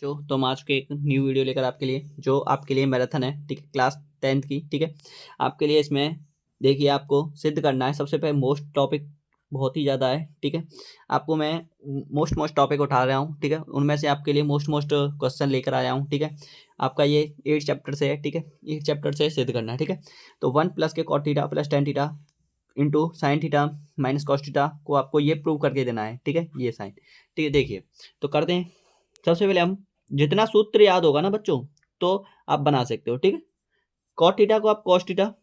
तो हम आज के एक न्यू वीडियो लेकर आपके लिए जो आपके लिए मैराथन है, ठीक है, क्लास 10th की, ठीक है। आपके लिए इसमें देखिए आपको सिद्ध करना है। सबसे पहले मोस्ट टॉपिक बहुत ही ज़्यादा है, ठीक है। आपको मैं मोस्ट टॉपिक उठा रहा हूँ, ठीक है। उनमें से आपके लिए मोस्ट क्वेश्चन लेकर आया हूँ, ठीक है। आपका ये 8 चैप्टर से है, ठीक है। 8 चैप्टर से सिद्ध करना है, ठीक है। तो 1 प्लस के cot theta plus tan theta into sine theta minus cos theta को आपको ये प्रूव करके देना है, ठीक है। ये साइन, ठीक है। देखिए तो करते हैं। सबसे पहले हम जितना सूत्र याद होगा ना बच्चों, तो आप बना सकते हो, ठीक है। कॉट थीटा को आप कॉस थीटा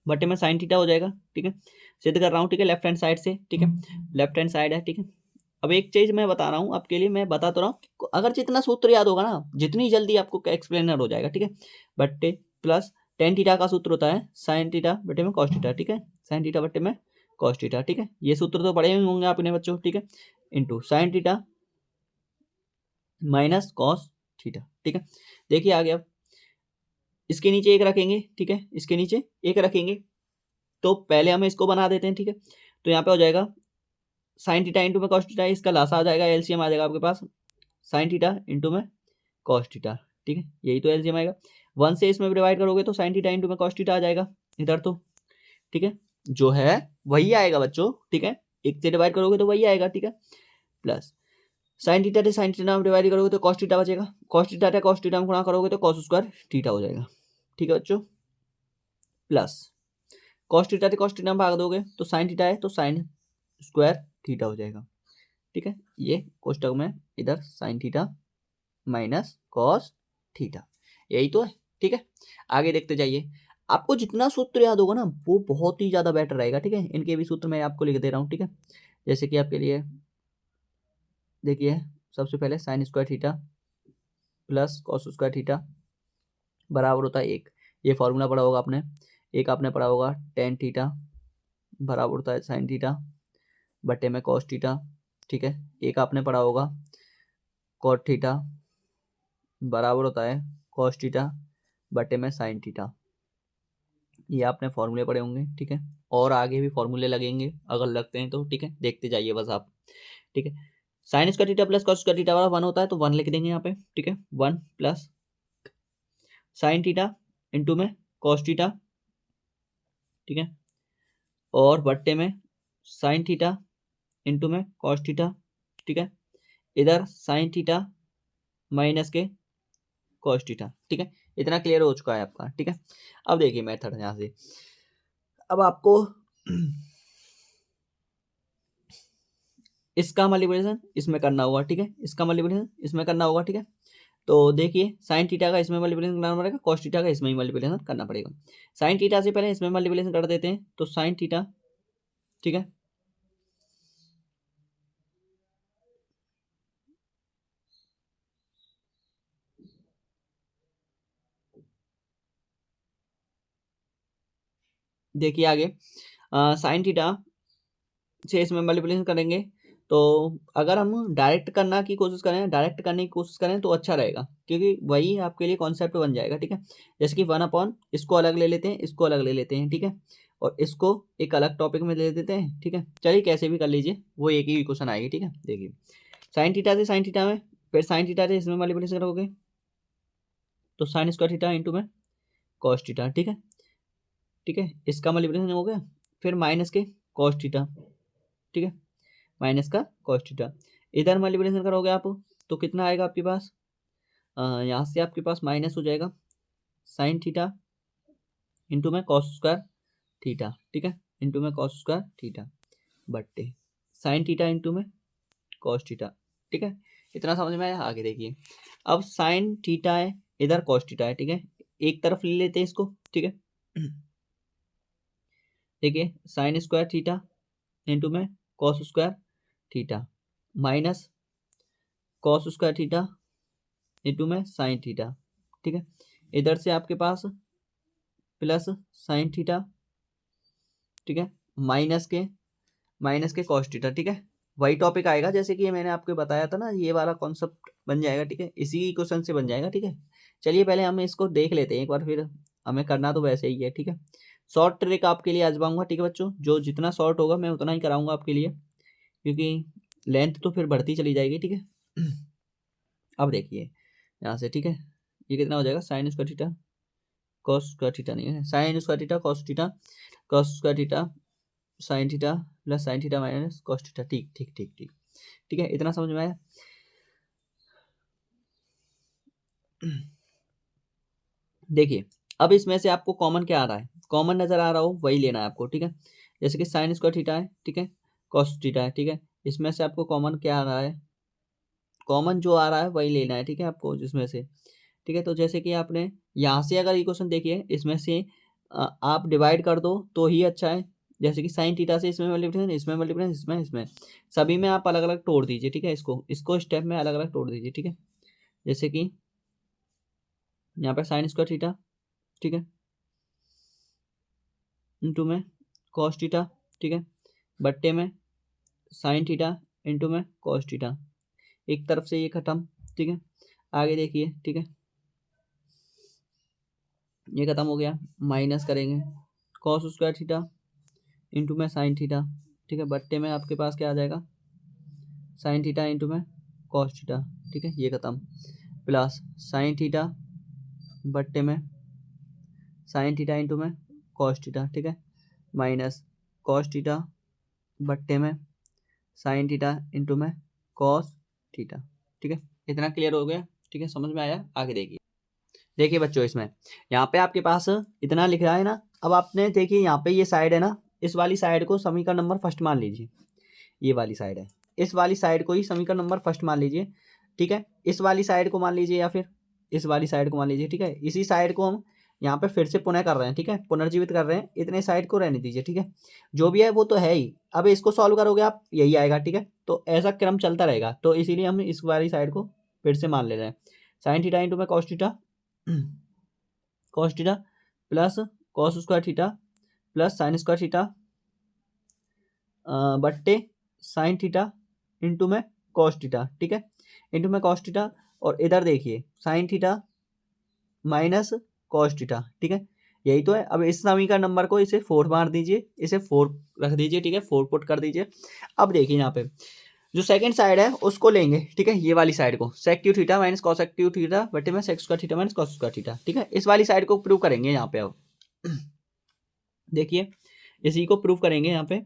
बटे में साइन थीटा हो जाएगा, ठीक है। सिद्ध कर रहा हूँ, ठीक है, लेफ्ट हैंड साइड से, ठीक है। लेफ्ट हैंड साइड है, ठीक है। अब एक चीज मैं बता रहा हूँ आपके लिए, मैं बता तो रहा हूँ, अगर जितना सूत्र याद होगा ना, जितनी जल्दी आपको एक्सप्लेनर हो जाएगा, ठीक है। बट्टे प्लस टेन थीटा का सूत्र होता है साइन थीटा बटे में कॉस थीटा, ठीक है। साइन थीटा बटे में कॉस थीटा, ठीक है। ये सूत्र तो पढ़े ही होंगे आपने बच्चों, ठीक है। Into sine theta minus cos theta, ठीक है। देखिए आ गया। अब इसके नीचे एक रखेंगे, ठीक है। इसके नीचे एक रखेंगे, तो पहले हम इसको बना देते हैं, ठीक है। तो यहाँ पे हो जाएगा साइन थीटा इंटू में कॉस थीटा, इसका लासा आ जाएगा, एलसीएम आ जाएगा आपके पास साइन थीटा इंटू में कॉस थीटा, ठीक है। यही तो एलसीएम आएगा। 1 से इसमें डिवाइड करोगे तो साइन थीटा इंटू में कॉस थीटा आ जाएगा इधर, तो ठीक है। जो है वही आएगा बच्चों, ठीक है। 1 से डिवाइड करोगे तो वही आएगा, ठीक है। प्लस साइन थीटा से साइन थीटा में डिवाइड करोगे तो कॉस थीटा बचेगा, कॉस थीटा से कॉस थीटा में गुणा करोगे तो कॉस स्क्वायर थीटा हो जाएगा, ठीक है बच्चों। प्लस कॉस थीटा से कॉस थीटा में भाग दोगे तो साइन थीटा है तो साइन स्क्वायर थीटा हो जाएगा, ठीक है। ये कोष्टक में इधर sign theta minus cos theta, यही तो है, ठीक है। आगे देखते जाइए। आपको जितना सूत्र याद होगा ना वो बहुत ही ज्यादा बेटर रहेगा, ठीक है। इनके भी सूत्र मैं आपको लिख दे रहा हूँ, ठीक है। जैसे कि आपके लिए देखिए, सबसे पहले sign square theta plus cos square theta बराबर होता है 1। ये फॉर्मूला पढ़ा होगा आपने। एक आपने पढ़ा होगा टेन थीटा बराबर होता है साइन थीटा बटे में कॉस थीटा, ठीक है। एक आपने पढ़ा होगा कॉट थीटा बराबर होता है कॉस थीटा बटे में साइन थीटा। ये आपने फॉर्मूले पढ़े होंगे, ठीक है। और आगे भी फॉर्मूले लगेंगे अगर लगते हैं तो, ठीक है। देखते जाइए बस आप, ठीक है। Sign square theta plus cos square theta वाला 1 होता है तो 1 लिख देंगे यहाँ पे, ठीक है। 1 प्लस साइन थीटा इंटू में कॉस थीटा, ठीक है। और बट्टे में साइन थीटा इंटू में कॉस थीटा, ठीक है। इधर साइन थीटा माइनस के कॉस थीटा, ठीक है। इतना क्लियर हो चुका है आपका, ठीक है। अब देखिए मेथड यहाँ से, अब आपको इसका मल्टीप्लिकेशन इसमें करना होगा, ठीक है। इसका मल्टीप्लिकेशन इसमें करना होगा, ठीक है। तो देखिए साइन थीटा का इसमें मल्टीप्लिकेशन करना पड़ेगा, कॉस थीटा का इसमें ही मल्टीप्लिकेशन करना पड़ेगा। साइन थीटा से पहले इसमें मल्टीप्लिकेशन कर देते हैं तो साइन थीटा, ठीक है। देखिए आगे साइन थीटा से इसमें मल्टीप्लिकेशन करेंगे, तो अगर हम डायरेक्ट करना की कोशिश करें, डायरेक्ट करने की कोशिश करें तो अच्छा रहेगा, क्योंकि वही आपके लिए कॉन्सेप्ट बन जाएगा, ठीक है। जैसे कि 1 अपॉन इसको अलग ले लेते हैं, इसको अलग ले लेते हैं, ठीक है। और इसको एक अलग टॉपिक में ले देते हैं, ठीक है। चलिए कैसे भी कर लीजिए, वो एक ही क्वेश्चन आएगी, ठीक है। देखिए साइन थीटा से साइन थीटा में, फिर साइन थीटा से इसमें मल्टीप्लिकेशन करोगे तो साइन स्क्वायर थीटा इंटू में कॉस थीटा, ठीक है। ठीक है, इसका मल्टीप्लिकेशन हो गया, फिर माइनस के कॉस थीटा, ठीक है। माइनस का कॉस थीटा, इधर मल्टीप्लिकेशन करोगे आप तो कितना आएगा आपके पास, यहाँ से आपके पास माइनस हो जाएगा साइन थीटा इंटू में कॉस स्क्वायर थीटा, ठीक है। इंटू में कॉस स्क्वायर थीटा बट्टे साइन थीटा इंटू में कॉस थीटा, ठीक है। इतना समझ में आया। आगे देखिए, अब साइन थीटा है, इधर कॉस थीटा है, ठीक है। एक तरफ ले लेते हैं इसको, ठीक है। देखिए साइन स्क्वायर थीटा इंटू में cos square theta minus cos square theta into में साइन थीटा, ठीक है। इधर से आपके पास प्लस साइन थीटा, ठीक है, माइनस के कॉस थीटा, ठीक है। वही टॉपिक आएगा जैसे कि ये मैंने आपको बताया था ना, ये वाला कॉन्सेप्ट बन जाएगा, ठीक है। इसी क्वेश्चन से बन जाएगा, ठीक है। चलिए पहले हम इसको देख लेते हैं एक बार, फिर हमें करना तो वैसे ही है, ठीक है। शॉर्ट ट्रिक आपके लिए आजमाऊंगा, ठीक है बच्चों। जो जितना शॉर्ट होगा मैं उतना ही कराऊंगा आपके लिए, क्योंकि लेंथ तो फिर बढ़ती चली जाएगी, ठीक है। अब देखिए यहाँ से, ठीक है, ये कितना हो जाएगा, sign square theta cos square theta नहीं है, sign square theta cos square theta sine theta plus sign theta minus cos theta. ठीक ठीक ठीक ठीक ठीक है, इतना समझ में आया। देखिए अब इसमें से आपको कॉमन क्या आ रहा है, कॉमन नजर आ रहा हो वही लेना है आपको, ठीक है। जैसे कि साइन स्क्वायर थीटा है, ठीक है, कॉस थीटा है, ठीक है, इसमें से आपको कॉमन क्या आ रहा है, कॉमन जो आ रहा है वही लेना है, ठीक है, आपको जिसमें से, ठीक है। तो जैसे कि आपने यहाँ से अगर इक्वेशन देखिए, इसमें से आप डिवाइड कर दो तो ही अच्छा है। जैसे कि साइन थीटा से इसमें मल्टीप्लिकेशन, इसमें मल्टीप्लिकेशन, इसमें सभी में आप अलग अलग तोड़ दीजिए, ठीक है, इसको इसको स्टेप में अलग अलग तोड़ दीजिए, ठीक है। जैसे कि यहाँ पर साइन स्क्वायर थीटा, ठीक है, इंटू में कॉस थीटा, ठीक है, बट्टे में साइन थीटा इंटू में कॉस थीटा, एक तरफ से ये खत्म, ठीक है। आगे देखिए, ठीक है, ये खत्म हो गया, माइनस करेंगे कॉस स्क्वायर थीटा इंटू में साइन थीटा, ठीक है, बट्टे में आपके पास क्या आ जाएगा, साइन थीटा इंटू में कॉस थीटा, ठीक है, ये खत्म, प्लस साइन थीटा बट्टे में साइन थीटा इंटू में कॉस थीटा, ठीक है, माइनस कॉस थीटा बट्टे में साइन थीटा इंटू में कॉस थीटा, ठीक है। इतना क्लियर हो गया, ठीक है, समझ में आया। आगे देखिए, देखिए बच्चों, इसमें यहाँ पे आपके पास इतना लिख रहा है ना, अब आपने देखिए यहाँ पे ये साइड है ना, इस वाली साइड को समीकरण नंबर फर्स्ट मान लीजिए, ये वाली साइड है, इस वाली साइड को ही समीकरण नंबर फर्स्ट मान लीजिए, ठीक है। इस वाली साइड को मान लीजिए या फिर इस वाली साइड को मान लीजिए, ठीक है। इसी साइड को हम यहाँ पे फिर से पुनः कर रहे हैं, ठीक है, पुनर्जीवित कर रहे हैं, इतने साइड को रहने दीजिए, ठीक है। जो भी है वो तो है ही, अब इसको सॉल्व करोगे आप यही आएगा, ठीक है। तो ऐसा क्रम चलता रहेगा, तो इसीलिए हम इस वाली साइड को फिर से मान ले रहे हैं, साइन थीटा इंटू में cos theta, cos theta plus cos square theta plus sign square theta बट्टे साइन थीटा इंटू में कॉस थीटा, ठीक है, इंटू में कॉस थीटा, और इधर देखिए sign theta minus cos theta, ठीक है, यही तो है। अब इस समीकरण नंबर को इसे 4 मार दीजिए, इसे 4 रख दीजिए, ठीक है, 4 पुट कर दीजिए। अब देखिए यहाँ पे जो सेकंड साइड है उसको लेंगे, ठीक है, ये वाली साइड को sec cube theta minus cos cube theta बटे में sec square theta minus cos square theta, ठीक है, इस वाली साइड को प्रूव करेंगे यहाँ पे। अब देखिए इसी को प्रूव करेंगे यहाँ पे,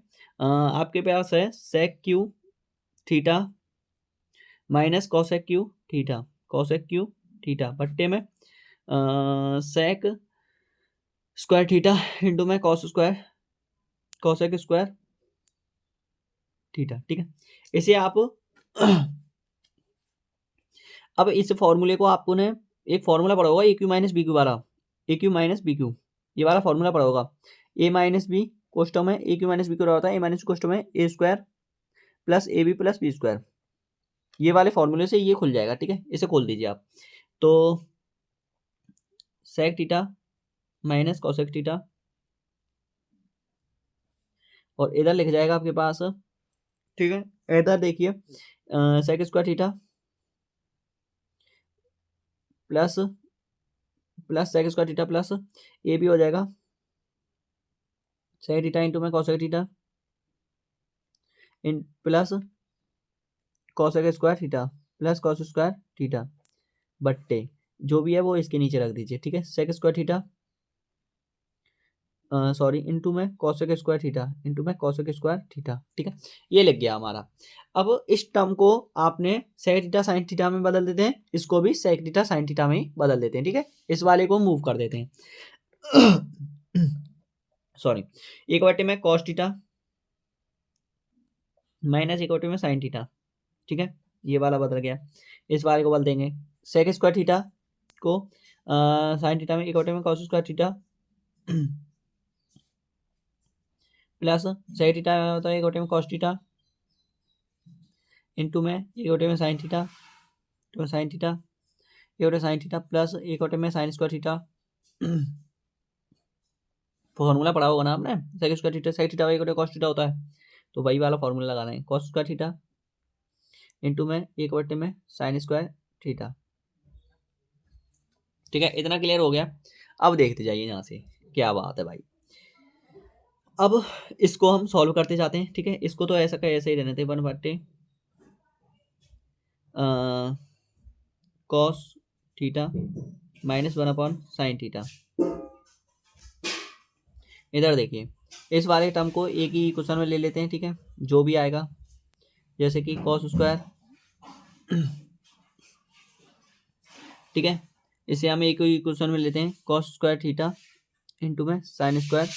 आपके पास है sec cube theta minus cosec cube theta बट्टे में सेक स्क्वायर थीटा इंटू में कॉसेक स्क्वायर थीटा, ठीक है। इसे आप अब इस फॉर्मूले को आपको ने एक फॉर्मूला पढ़ा होगा ए क्यू माइनस बी क्यू वाला, ए क्यू माइनस बी क्यू, ये वाला फॉर्मूला पढ़ा होगा, ए माइनस बी कोष्टक में A cube minus B cube होता है, ए माइनस कोष्टक में A square plus A B plus B square, ये वाले फॉर्मूले से ये खुल जाएगा, ठीक है, इसे खोल दीजिए आप। तो sec theta minus cosec theta, और इधर लिख जाएगा आपके पास, ठीक है, इधर देखिए sec square theta plus plus sec square theta plus A भी हो जाएगा सेक थीटा इंटू में कॉसेक थीटा इन plus cosec square theta plus cos square theta बट्टे जो भी है वो इसके नीचे रख दीजिए, ठीक है, sec square theta sorry into में कॉसेक स्क्वायर थीटा इंटू में कॉसेक स्क्वायर थीटा, ठीक है, ये लग गया हमारा। अब इस टर्म को आपने सेक थीटा साइन थीटा में बदल देते हैं, इसको भी सेक थीटा साइन थीटा में ही बदल देते हैं, ठीक है, इस वाले को मूव कर देते हैं सॉरी, एक बटे में कॉस थीटा माइनस एक बटे में साइन थीटा, ठीक है, ये वाला बदल गया, इस वाले को बदल देंगे सेक स्क्वायर थीटा को साइन थीटा में एक बटे में cos square theta plus sec theta होता है एक बटे में कॉस थीटा इंटू में एक बटे में साइन थीटा तो साइन थीटा एक बटे साइन थीटा प्लस एक बटे में साइन स्क्वायर थीटा फॉर्मूला पढ़ा होगा ना आपने, sec square theta sine theta एक बटे कॉस थीटा होता है, तो वही वाला फॉर्मूला लगाना है, कॉस स्क्वायर थीटा इंटू में एक बटे में साइन स्क्वायर थीटा, ठीक है, इतना क्लियर हो गया। अब देखते जाइए यहाँ से, क्या बात है भाई। अब इसको हम सॉल्व करते जाते हैं, ठीक है, इसको तो ऐसा का ऐसे ही रहने थे 1 बटे cos theta minus 1/sin theta. इधर देखिए इस वाले टर्म को एक ही क्वेश्चन में ले लेते हैं, ठीक है, जो भी आएगा, जैसे कि कॉस स्क्वायर, ठीक है, इसे हम एक ही क्वेश्चन में लेते हैं, कॉस स्क्वायर थीटा इंटू में साइन स्क्वायर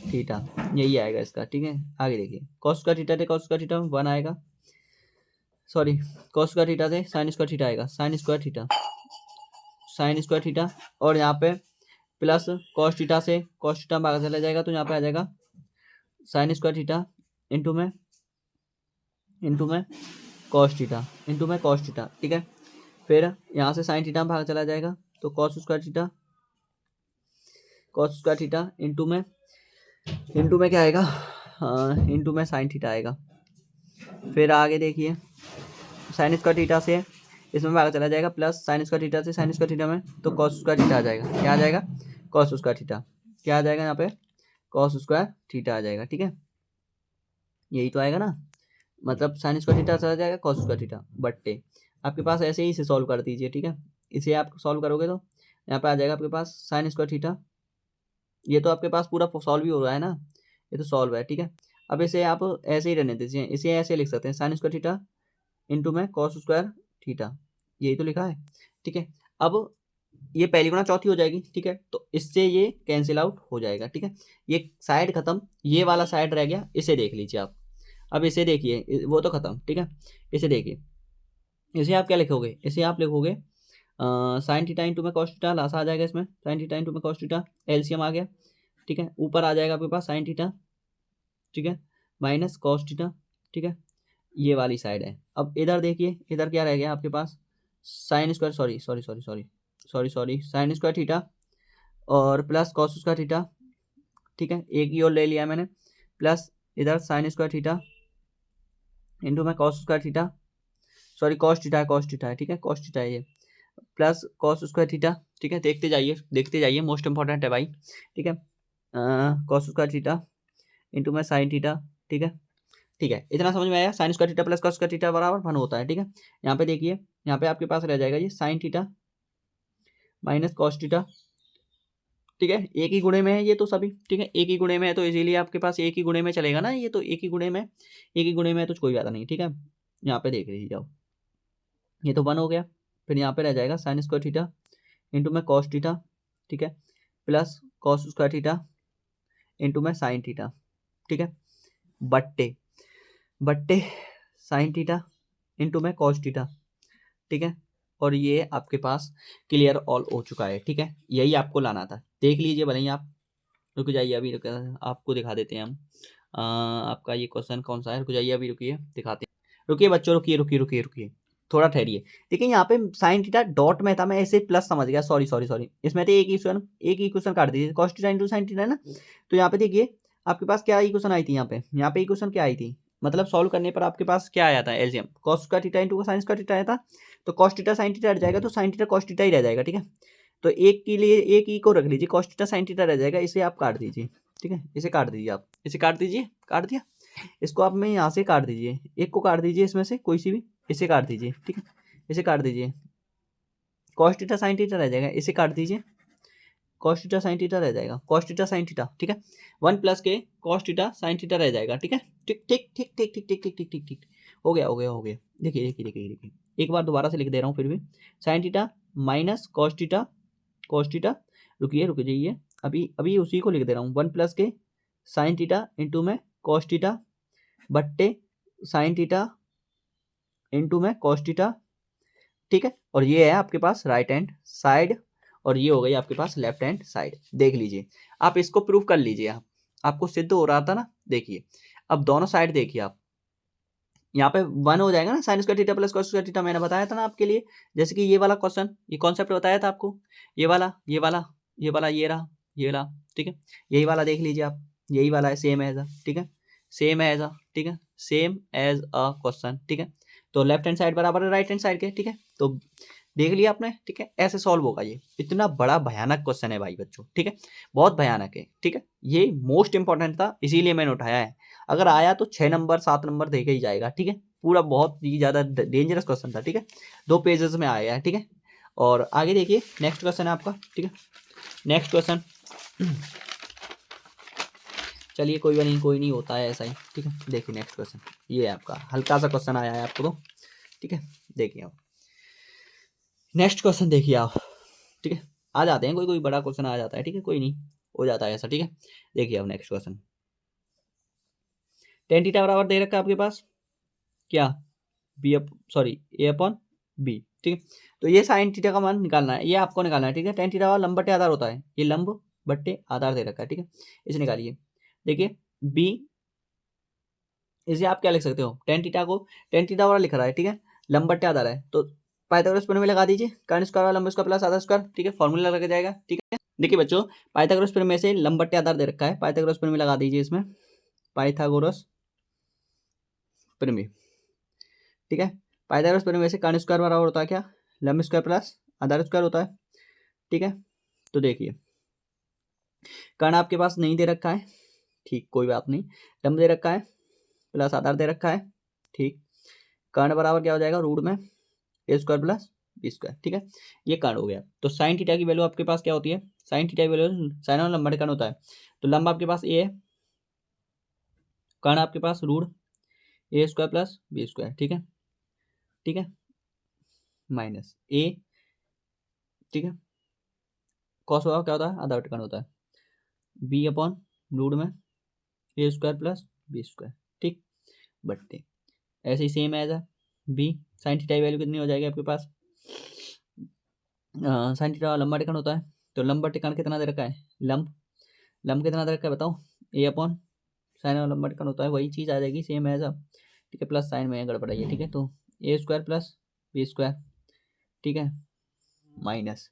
थीटा, यही आएगा इसका, ठीक है। आगे देखिए कॉस स्क्वायर थीटा थे, कॉस स्क्वायर थीटा में 1 आएगा, सॉरी कॉस स्क्वायर थीटा थे साइन स्क्वायर थीटा आएगा, साइन स्क्वायर थीटा और यहाँ पे प्लस कॉस थीटा से कॉस थीटा भाग चला जाएगा, तो यहाँ पे आ जाएगा साइन स्क्वायर थीटा इंटू में कॉस थीटा ठीक है। फिर यहाँ से साइन थीटा भाग चला जाएगा, तो कॉस स्क्वायर थीटा इंटू में क्या आएगा, इंटू में साइन थीटा आएगा। फिर आगे देखिए साइन स्क्वायर थीटा से इसमें भाग चला जाएगा, प्लस साइन स्क्वायर थीटा से साइन स्क्वायर थीटा में, तो कॉस स्क्वायर थीटा आ जाएगा, क्या आ जाएगा, कॉस स्क्वायर थीटा, क्या आ जाएगा यहाँ पे, कॉस स्क्वायर थीटा आ जाएगा, ठीक है, यही तो आएगा ना, मतलब साइन स्क्वायर थीटा चला जाएगा, कॉस स्क्वायर थीटा बट्टे आपके पास ऐसे ही इसे सॉल्व कर दीजिए, ठीक है। इसे आप सॉल्व करोगे तो यहाँ पे आ जाएगा आपके पास साइन स्क्वायर थीटा, ये तो आपके पास पूरा सॉल्व ही हो रहा है ना, ये तो सॉल्व है, ठीक है। अब इसे आप ऐसे ही रहने दीजिए, इसे ऐसे लिख सकते हैं साइन स्क्वायर थीटा इंटू में कॉस स्क्वायर थीटा, यही तो लिखा है, ठीक है। अब ये पहली गुणा चौथी हो जाएगी, ठीक है, तो इससे ये कैंसिल आउट हो जाएगा, ठीक है। ये साइड खत्म, ये वाला साइड रह गया, इसे देख लीजिए आप। अब इसे देखिए, वो तो खत्म, ठीक है, इसे देखिए, इसे आप क्या लिखोगे, इसे आप लिखोगे साइन थीटा इंटू में कॉस थीटा, लासा आ जाएगा इसमें, साइन थीटा इंटू में कॉस थीटा, एलसीएम आ गया, ठीक है, ऊपर आ जाएगा आपके पास साइन थीटा, ठीक है, माइनस कॉस थीटा, ठीक है, ये वाली साइड है। अब इधर देखिए, इधर क्या रह गया आपके पास, sine square sorry sine square theta और प्लस कॉस स्क्वायर थीटा, ठीक है, एक ही और ले लिया मैंने, प्लस इधर साइन स्क्वायर थीटा इंटू में cos square theta, sorry cos theta है, ठीक है, कॉस थीटा है ये, प्लस कॉस स्क्वायर थीटा, ठीक है, देखते जाइए मोस्ट इंपॉर्टेंट है भाई, ठीक है, कॉस स्क्वायर थीटा इंटू में साइन थीटा, ठीक है, इतना समझ में आया, sign square theta plus cos square theta बराबर 1 होता है, ठीक है। यहाँ पे देखिए, यहाँ पे आपके पास रह जाएगा ये sign theta minus cos theta, ठीक है, एक ही गुणे में है ये तो सभी, ठीक है, एक ही गुणे में है, तो इसीलिए आपके पास एक ही गुणे में चलेगा ना, ये तो एक ही गुणे में है, तो कोई बात नहीं, ठीक है। यहाँ पे देख लीजिए जाओ, ये तो 1 हो गया, फिर यहाँ पे रह जाएगा साइन स्क्वायर थीटा इंटू में कॉस थीटा, ठीक है, plus cos square theta into में साइन थीटा, ठीक है, बट्टे साइन थीटा इंटू में कॉस थीटा, ठीक है, और ये आपके पास क्लियर ऑल हो चुका है, ठीक है, यही आपको लाना था, देख लीजिए भले ही आप, रुक जाइए अभी आपको दिखा देते हैं हम, आपका ये क्वेश्चन कौन सा है, रुक जाइए अभी, रुकिए दिखाते हैं, रुकिए बच्चों, रुकिए थोड़ा ठहरिए। देखिए यहाँ पे साइन थीटा डॉट में था, मैं ऐसे प्लस समझ गया, सॉरी इसमें तो एक ही क्वेश्चन काट दीजिए, cos theta into sine theta है ना, तो यहाँ पे देखिए आपके पास क्या इक्वेशन आई थी, यहाँ पे इक्वेशन क्या आई थी, मतलब सॉल्व करने पर आपके पास क्या आया था, एलसीएम कॉस का थीटा इंटू साइन का थीटा आया था, तो कॉस थीटा साइन थीटा रह जाएगा, तो साइन थीटा कॉस थीटा ही रह जाएगा, ठीक है। तो एक के लिए एक ही को रख लीजिए, कॉस थीटा साइन थीटा रह जाएगा, इसे आप काट दीजिए, ठीक है, इसे काट दीजिए आप, काट दिया, इसको आप में यहाँ से काट दीजिए, एक को काट दीजिए इसमें से कोई सी भी, इसे काट दीजिए, ठीक है, इसे काट दीजिए, कॉस थीटा साइन थीटा रह जाएगा, इसे काट दीजिए, कॉस थीटा साइन थीटा रह जाएगा, कॉस थीटा साइन थीटा, ठीक है, 1 प्लस के कॉस थीटा साइन थीटा रह जाएगा, ठीक है, ठीक, हो गया, देखिए एक बार दोबारा से लिख दे रहा हूँ, फिर भी sign theta minus cos theta, रुकिए जाइए, अभी उसी को लिख दे रहा हूँ, 1 प्लस के साइन थीटा इंटू में कॉस थीटा बट्टे साइन थीटा इंटू में कॉस थीटा, ठीक है, और ये है आपके पास राइट हैंड साइड, और ये हो गई आपके पास लेफ्ट हैंड साइड, देख लीजिए आप, इसको प्रूव कर लीजिए आप, आपको सिद्ध हो रहा था ना, देखिए अब दोनों साइड देखिए आप, यहाँ पे 1 हो जाएगा ना, sign square theta plus cos square theta, मैंने बताया था ना आपके लिए, जैसे कि ये वाला क्वेश्चन, ये कॉन्सेप्ट बताया था आपको, ये वाला ये रहा, ठीक है, यही वाला देख लीजिए आप, यही वाला है, सेम एज अ, ठीक है, सेम एज अ क्वेश्चन, ठीक है, तो लेफ्ट हैंड साइड बराबर है राइट हैंड साइड के, ठीक है, तो देख लिया आपने, ठीक है, ऐसे सॉल्व होगा ये, इतना बड़ा भयानक क्वेश्चन है भाई बच्चों, ठीक है, बहुत भयानक है, ठीक है, ये मोस्ट इंपॉर्टेंट था, इसीलिए मैंने उठाया है, अगर आया तो 6 नंबर 7 नंबर देके ही जाएगा, ठीक है, पूरा बहुत ही ज़्यादा डेंजरस क्वेश्चन था, ठीक है। 2 पेजेस में आया है, ठीक है। और आगे देखिए नेक्स्ट क्वेश्चन है आपका, ठीक है। नेक्स्ट क्वेश्चन चलिए कोई नहीं होता है ऐसा ही, ठीक है। देखिए नेक्स्ट क्वेश्चन ये है आपका, हल्का सा क्वेश्चन आया है आपको तो, ठीक है। देखिए आप नेक्स्ट क्वेश्चन देखिए आप, ठीक है। आ जाते हैं, कोई बड़ा क्वेश्चन आ जाता है, ठीक है, कोई नहीं हो जाता है ऐसा, ठीक है। देखिए अब नेक्स्ट क्वेश्चन, टेन थीटा बराबर दे रखा है आपके पास क्या, ए अपॉन बी, ठीक है। तो ये साइन थीटा का मान निकालना है, ये आपको निकालना है, ठीक है। टेन थीटा वाला लंब बट्टे आधार होता है, ये लंब बट्टे आधार दे रखा है, ठीक है। इसे निकालिए। देखिए बी, इसे आप क्या लिख सकते हो, टेन थीटा वाला लिख रहा है, ठीक है। लंब बट्टे आधार है तो पाइथागोरस प्रमेय में लगा दीजिए, कर्ण स्क्वायर वाला लंब स्क्वायर प्लस आधा स्क्वायर, ठीक है। फॉर्मूला लग जाएगा, ठीक है। देखिए बच्चों पाइथागोरस प्रमेय से लंब बट्टे आधार दे रखा है, पाइथागोरस प्रमेय लगा दीजिए इसमें, पाइथागोरस प्रमेय, ठीक है। पाइथागोरस प्रमेय से कर्ण स्क्वायर बराबर होता है क्या, लंब स्क्वायर प्लस आधार स्क्वायर होता है, ठीक है। तो देखिए कर्ण आपके पास नहीं दे रखा है, ठीक, कोई बात नहीं। लंब दे रखा है प्लस आधार दे रखा है, ठीक। कर्ण बराबर क्या हो जाएगा, रूट में A square plus B square, ठीक है। ये कर्ण हो गया। तो साइन थीटा की वैल्यू आपके पास क्या होती है, साइन थीटा की वैल्यू साइन और लंब बटे कर्ण होता है। तो लंब आपके पास ए है, कर्ण आपके पास रूट ए स्क्वायर प्लस बी स्क्वायर, ठीक है, ठीक है, माइनस ए, ठीक है। कॉस क्या होता है, आधा बटे कर्ण होता है, बी अपॉन रूट में A square plus B square, ठीक, बट्टे ऐसे ही सेम एज है बी, साइन थीटा की वैल्यू कितनी हो जाएगी आपके पास, साइन थीटा लंबा टिकन होता है, तो लंबा टिकन कितना दे रखा है, लंब कितना दे रखा है बताओ, ए अपॉन साइन और लंबा टिकन होता है, वही चीज़ आ जाएगी सेम एज अब, ठीक है। प्लस साइन में गड़बड़ है, ठीक है। तो ए स्क्वायर प्लस बी स्क्वायर, ठीक है, माइनस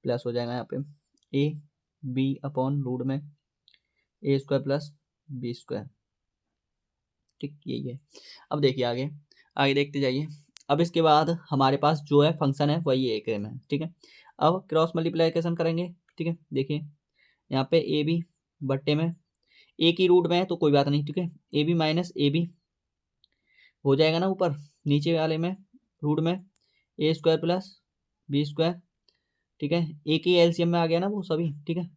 प्लस हो जाएगा यहाँ पे ए बी अपॉन रूट में A square plus B square, ठीक, यही है। अब देखिए आगे आगे देखते जाइए। अब इसके बाद हमारे पास जो है फंक्शन है वही एक है, ठीक है। अब क्रॉस मल्टीप्लिकेशन करेंगे, ठीक है। देखिए यहाँ पे ए बी बट्टे में ए की रूट में है तो कोई बात नहीं, ठीक है। A B minus A B हो जाएगा ना ऊपर, नीचे वाले में रूट में A square plus B square, ठीक है। ए की एलसीएम में आ गया ना वो सभी, ठीक है।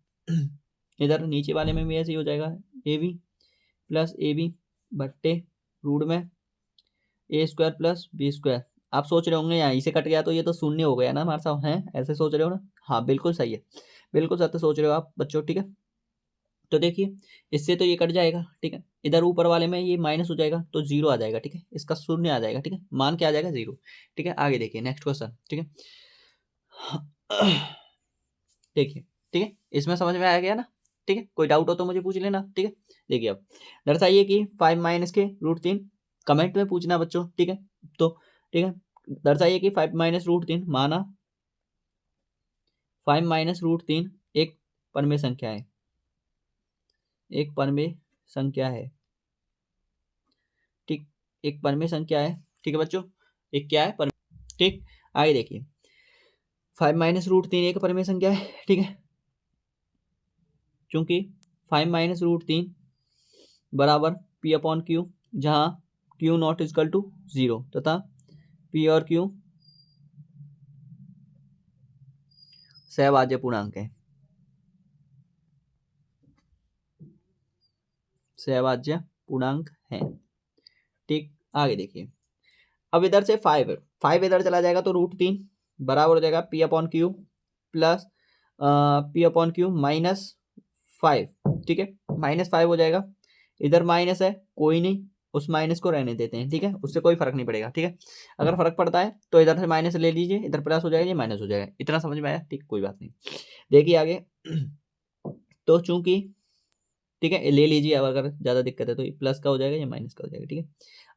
इधर नीचे वाले में भी ऐसे ही हो जाएगा, A B plus A B बट्टे रूट में A square plus B square. आप सोच रहे होंगे यहाँ इसे कट गया तो ये तो शून्य हो गया ना हमारे साथ, हैं ऐसे सोच रहे हो ना, हाँ बिल्कुल सही है, बिल्कुल सत्य सोच रहे हो आप बच्चों, ठीक है। तो देखिए इससे तो ये कट जाएगा, ठीक है। इधर ऊपर वाले में ये माइनस हो जाएगा तो जीरो आ जाएगा, ठीक है। इसका शून्य आ जाएगा, ठीक है, मान क्या आ जाएगा, जीरो, ठीक है। आगे देखिए नेक्स्ट क्वेश्चन, ठीक है। देखिए, ठीक है, इसमें समझ में आ गया ना, ठीक है। कोई डाउट हो तो मुझे पूछ लेना, ठीक है। देखिए अब दर्शाइए कि 5 माइनस के रूट 3, कमेंट में पूछना बच्चों, ठीक है। तो ठीक है, दर्शाइए कि 5 माइनस रूट 3 माना 5 माइनस रूट 3 एक परमेय संख्या है, एक परमेय संख्या है, ठीक, एक परमेय संख्या है, ठीक है बच्चों, एक क्या है परमेय, ठीक। आगे देखिए 5 माइनस रूट 3 एक परमेय संख्या है, ठीक है। चूंकि 5 माइनस रूट 3 बराबर पी अपॉन क्यू, जहाँ क्यू नॉट इजकल टू 0 तथा पी और क्यू सहभाज्य पूर्णांक है, सहभाज्य पूर्णांक है, ठीक। आगे देखिए अब इधर से 5 इधर चला जाएगा तो रूट 3 बराबर हो जाएगा P upon Q plus P upon Q minus 5, ठीक है, -5 हो जाएगा। इधर माइनस है, कोई नहीं, उस माइनस को रहने देते हैं, ठीक है, उससे कोई फर्क नहीं पड़ेगा, ठीक है। अगर फर्क पड़ता है तो इधर से माइनस ले लीजिए, इधर प्लस हो जाएगा, ये माइनस हो जाएगा, इतना समझ में आया, ठीक, कोई बात नहीं। देखिए आगे तो चूंकि, ठीक है, ले लीजिए, अब अगर ज़्यादा दिक्कत है तो ये प्लस का हो जाएगा, ये माइनस का हो जाएगा, ठीक है।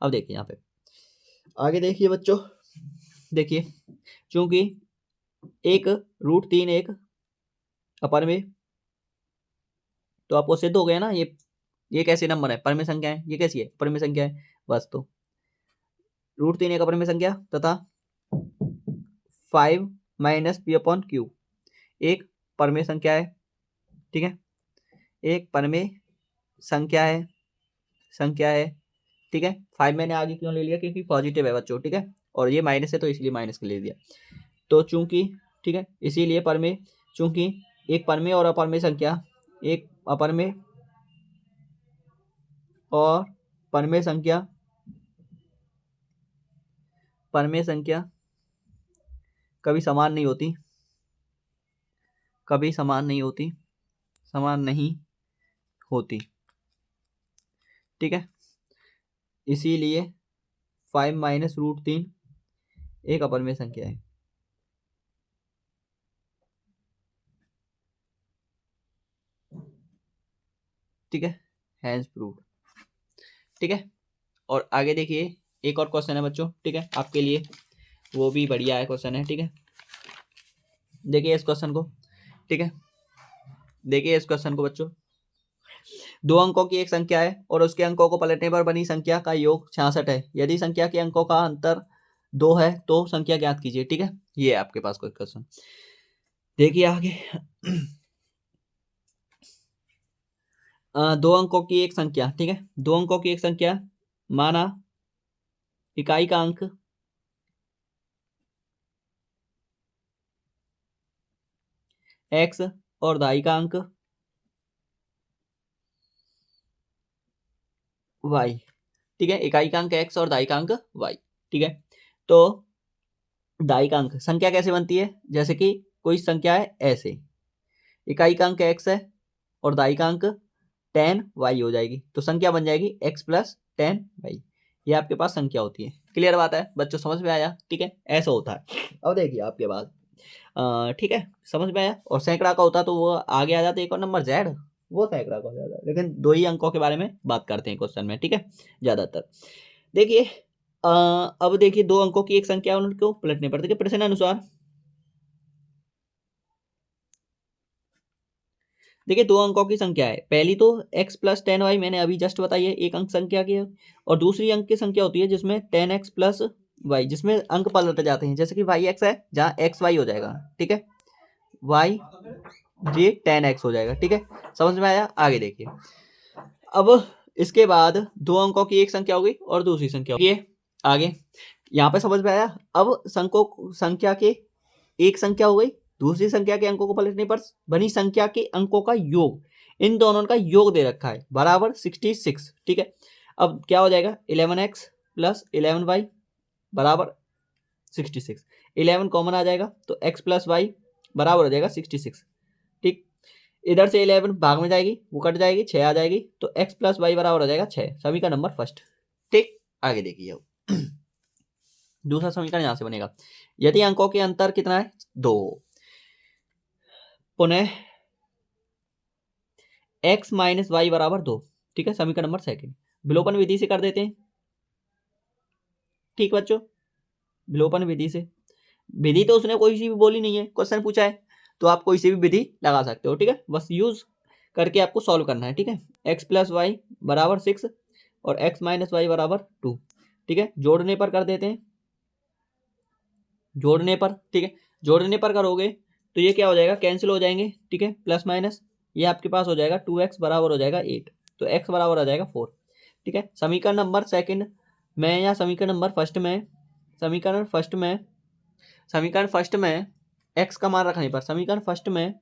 अब देखिए यहाँ पे आगे देखिए बच्चों, देखिए चूंकि एक रूट 3 एक अपर में, तो आपको सिद्ध हो गया ना, ये कैसे नंबर है, परमेय संख्या है, ये कैसी है, परमेय संख्या है बस। तो रूट 3 एक परमेय संख्या तथा 5 माइनस पी अपॉन क्यू एक परमेय संख्या है, ठीक है, एक परमेय संख्या है, ठीक है। 5 मैंने आगे क्यों ले लिया, क्योंकि पॉजिटिव है बच्चों, ठीक है, और ये माइनस है तो इसलिए माइनस के ले दिया। तो चूंकि, ठीक है, इसीलिए परमेय, चूंकि एक परमेय और अपरमेय संख्या, एक अपरमेय और परमेय संख्या, परमेय संख्या कभी समान नहीं होती, कभी समान नहीं होती, समान नहीं होती, ठीक है। इसीलिए 5 माइनस रूट 3 एक अपरमेय संख्या है, ठीक है, हैंस प्रूव्ड, ठीक है। और आगे देखिए एक और क्वेश्चन है बच्चों, ठीक है, आपके लिए वो भी बढ़िया है क्वेश्चन है, ठीक है। देखिए इस क्वेश्चन को, ठीक है, देखिए इस क्वेश्चन को बच्चों, 2 अंकों की एक संख्या है और उसके अंकों को पलटने पर बनी संख्या का योग 66 है। यदि संख्या के अंकों का अंतर 2 है तो संख्या ज्ञात कीजिए, ठीक है। ये है आपके पास कोई क्वेश्चन। देखिए आगे 2 अंकों की एक संख्या, ठीक है, 2 अंकों की एक संख्या, माना इकाई का अंक x और दाई का अंक y, ठीक है, इकाई का अंक x और दाई का अंक y, ठीक है। तो दाई का अंक संख्या कैसे बनती है, जैसे कि कोई संख्या है ऐसे, इकाई का अंक x है और दाई का अंक 10y हो जाएगी, तो संख्या बन जाएगी x प्लस 10y। ये आपके पास संख्या होती है। क्लियर बात है बच्चों, समझ में आया, ठीक है, ऐसा होता है। अब देखिए आपके पास ठीक है, समझ में आया। और सैकड़ा का होता तो वो आगे आ जाता एक और नंबर z, वो सैकड़ा का हो जाता, लेकिन 2 ही अंकों के बारे में बात करते हैं क्वेश्चन में, ठीक है, ज्यादातर। देखिए अब देखिए 2 अंकों की एक संख्या, उनको पलटने पर देखिए प्रश्न अनुसार, देखिए 2 अंकों की संख्या है, पहली तो x प्लस 10y मैंने अभी जस्ट बताई है, एक अंक संख्या की है, और दूसरी अंक की संख्या होती है जिसमें 10x प्लस y, जिसमें अंक पलट जाते हैं, जैसे कि yx है जहाँ xy हो जाएगा, ठीक है, y ये 10x हो जाएगा, ठीक है, समझ में आया। आगे देखिए अब इसके बाद 2 अंकों की एक संख्या हो गई और दूसरी संख्या होगी, आगे यहाँ पे समझ में आया। अब संख्या के एक संख्या हो गई, दूसरी संख्या के अंकों को पलटने पर बनी संख्या के अंकों का योग, इन दोनों का योग दे रखा है बराबर 66, ठीक है। अब क्या हो जाएगा 11x प्लस 11y बराबर 66, 11 कॉमन आ जाएगा तो x प्लस वाई बराबर हो जाएगा 66, ठीक। इधर से 11 भाग में जाएगी, वो कट जाएगी, 6 आ जाएगी, तो x प्लस वाई बराबर हो जाएगा 6, सभी का नंबर फर्स्ट, ठीक। आगे देखिए अब दूसरा समीकरण यहां से बनेगा, यदि अंकों के अंतर कितना है 2, पुनः x माइनस वाई बराबर 2, ठीक है, समीकरण नंबर सेकंड, विलोपन विधि से कर देते हैं, ठीक बच्चों, विलोपन विधि से, विधि तो उसने कोई सी भी बोली नहीं है, क्वेश्चन पूछा है तो आप कोई सी भी विधि लगा सकते हो, ठीक है, बस यूज करके आपको सॉल्व करना है, ठीक है। x प्लस वाई बराबर 6 और x माइनस वाई बराबर 2, ठीक है, जोड़ने पर कर देते हैं, जोड़ने पर, ठीक है, जोड़ने पर करोगे तो ये क्या हो जाएगा, कैंसिल हो जाएंगे, ठीक है, प्लस माइनस ये आपके पास हो जाएगा 2x बराबर हो जाएगा 8, तो x बराबर आ जाएगा 4, ठीक है। समीकरण नंबर सेकंड में या समीकरण नंबर फर्स्ट में, समीकरण फर्स्ट में x का मान रखने पर, समीकरण फर्स्ट में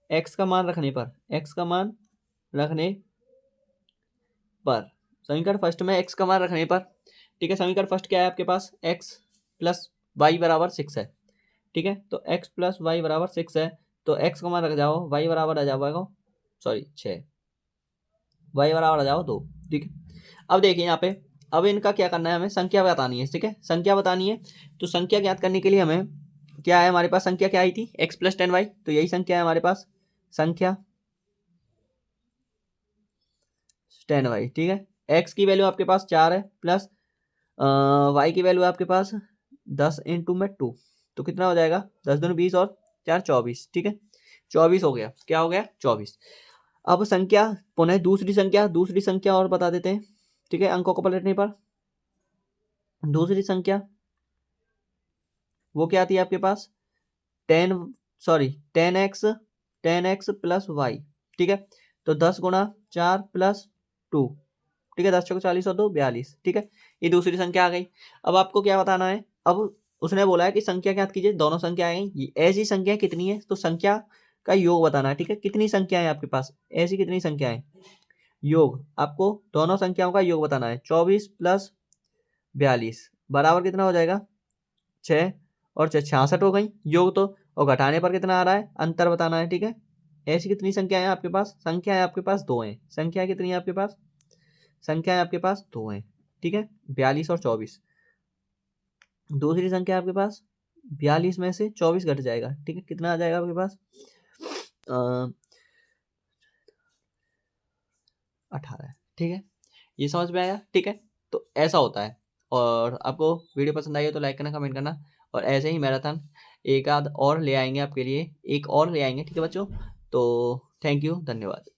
x का मान रखने पर, x का मान रखने पर, समीकरण फर्स्ट में x का मान रखने पर, ठीक है, समीकरण फर्स्ट क्या है आपके पास, x प्लस वाई बराबर 6 है, ठीक है, तो x प्लस वाई बराबर 6 है, तो x का मान रख जाओ, y बराबर आ जाएगा, सॉरी 6, y बराबर आ जाओ 2, ठीक है। अब देखिए यहाँ पे, अब इनका क्या करना है, हमें संख्या बतानी है, ठीक है, संख्या बतानी है, तो संख्या ज्ञात करने के लिए हमें क्या है, हमारे पास संख्या क्या आई थी, x प्लस 10y, तो यही संख्या है हमारे पास, संख्या 10y, ठीक है। x की वैल्यू आपके पास 4 है, प्लस y की वैल्यू आपके पास 10 इंटू में 2, तो कितना हो जाएगा, 10 दूनी 20 और 4 24, ठीक है, 24 हो गया, क्या हो गया 24। अब संख्या पुनः दूसरी संख्या और बता देते हैं, ठीक है, अंकों को पलटने पर दूसरी संख्या वो क्या आती है आपके पास 10x प्लस वाई, ठीक है, तो 10 गुणा 4 प्लस 2 ठीक है, 10 चौके 40 और 2 42, ठीक है। ये दूसरी संख्या आ गई। अब आपको क्या बताना है, अब उसने बोला है कि संख्या ज्ञात कीजिए, दोनों संख्या आ गई। ऐसी संख्या कितनी है, तो संख्या का योग बताना है, ठीक है। कितनी संख्या है आपके पास, ऐसी कितनी संख्या है, योग, आपको दोनों संख्याओं का योग बताना है। 24 प्लस 42 बराबर कितना हो जाएगा, 6 और 66 हो गई योग तो, और घटाने पर कितना आ रहा है, अंतर बताना है, ठीक है। ऐसी कितनी संख्या है आपके पास, संख्या है आपके पास 2 है। संख्या कितनी है आपके पास, संख्या है आपके पास 2 है, ठीक है, 42 और 24। दूसरी संख्या आपके पास 42 में से 24 घट जाएगा, ठीक है, कितना आ जाएगा आपके पास, 18, ठीक है। ये समझ में आया, ठीक है। तो ऐसा होता है। और आपको वीडियो पसंद आई हो तो लाइक करना, कमेंट करना, और ऐसे ही मैराथन एक आध और ले आएंगे आपके लिए, एक और ले आएंगे, ठीक है बच्चों। तो थैंक यू, धन्यवाद।